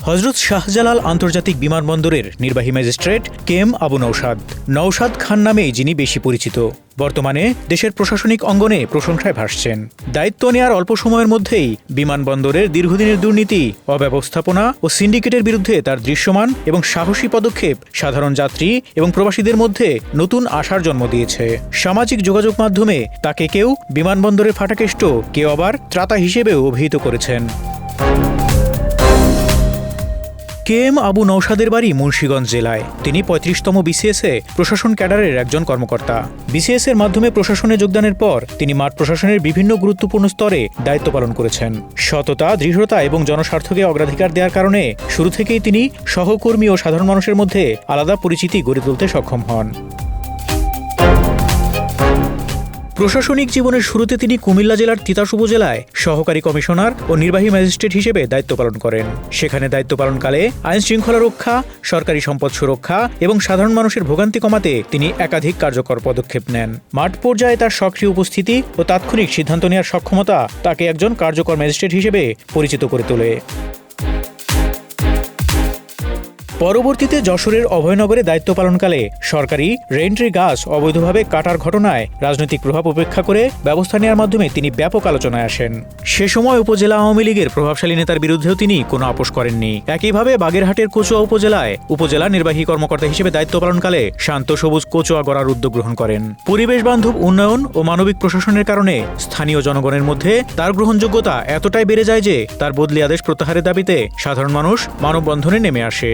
হযরত শাহজালাল আন্তর্জাতিক বিমানবন্দরের নির্বাহী ম্যাজিস্ট্রেট কেএম আবু নওশাদ নওশাদ খান নামেই যিনি বেশি পরিচিত। বর্তমানে দেশের প্রশাসনিক অঙ্গনে প্রশংসায় ভাসছেন। দায়িত্ব নেয়ার অল্প সময়ের মধ্যেই বিমানবন্দরের দীর্ঘদিনের দুর্নীতি, অব্যবস্থাপনা ও সিন্ডিকেটের বিরুদ্ধে তার দৃশ্যমান এবং সাহসী পদক্ষেপ সাধারণ যাত্রী এবং প্রবাসীদের মধ্যে নতুন আশার জন্ম দিয়েছে। সামাজিক যোগাযোগ মাধ্যমে তাকে কেউ বিমানবন্দরের ফাটাকেষ্ট, কেউ আবার ত্রাতা হিসেবেও অভিহিত করেছেন। কেএম আবু নওশাদের বাড়ি মুন্সিগঞ্জ জেলায়। তিনি ৩৫তম বিসিএসে প্রশাসন ক্যাডারের একজন কর্মকর্তা। বিসিএস এর মাধ্যমে প্রশাসনে যোগদানের পর তিনি মাঠ প্রশাসনের বিভিন্ন গুরুত্বপূর্ণ স্তরে দায়িত্ব পালন করেছেন। সততা, দৃঢ়তা এবং জনস্বার্থকে অগ্রাধিকার দেওয়ার কারণে শুরু থেকেই তিনি সহকর্মী ও সাধারণ মানুষের মধ্যে আলাদা পরিচিতি গড়ে তুলতে সক্ষম হন। প্রশাসনিক জীবনের শুরুতে তিনি কুমিল্লা জেলার তিতাস উপজেলায় সহকারী কমিশনার ও নির্বাহী ম্যাজিস্ট্রেট হিসেবে দায়িত্ব পালন করেন। সেখানে দায়িত্ব পালনকালে আইন শৃঙ্খলা রক্ষা, সরকারি সম্পদ সুরক্ষা এবং সাধারণ মানুষের ভোগান্তি কমাতে তিনি একাধিক কার্যকর পদক্ষেপ নেন। মাঠ পর্যায়ে তার সক্রিয় উপস্থিতি ও তাৎক্ষণিক সিদ্ধান্ত নেওয়ার সক্ষমতা তাকে একজন কার্যকর ম্যাজিস্ট্রেট হিসেবে পরিচিত করে তোলে। পরবর্তীতে যশোরের অভয়নগরে দায়িত্ব পালনকালে সরকারি রেন্ট্রি গাছ অবৈধভাবে কাটার ঘটনায় রাজনৈতিক প্রভাব উপেক্ষা করে ব্যবস্থা নেওয়ার মাধ্যমে তিনি ব্যাপক আলোচনায় আসেন। সে সময় উপজেলা আওয়ামী লীগের প্রভাবশালী নেতার বিরুদ্ধেও তিনি কোনো আপোষ করেননি। একইভাবে বাগেরহাটের কচুয়া উপজেলায় উপজেলা নির্বাহী কর্মকর্তা হিসেবে দায়িত্ব পালনকালে শান্ত সবুজ কচুয়া গড়ার উদ্যোগ গ্রহণ করেন। পরিবেশ বান্ধব উন্নয়ন ও মানবিক প্রশাসনের কারণে স্থানীয় জনগণের মধ্যে তার গ্রহণযোগ্যতা এতটাই বেড়ে যায় যে তার বদলি আদেশ প্রত্যাহারের দাবিতে সাধারণ মানুষ মানববন্ধনে নেমে আসে।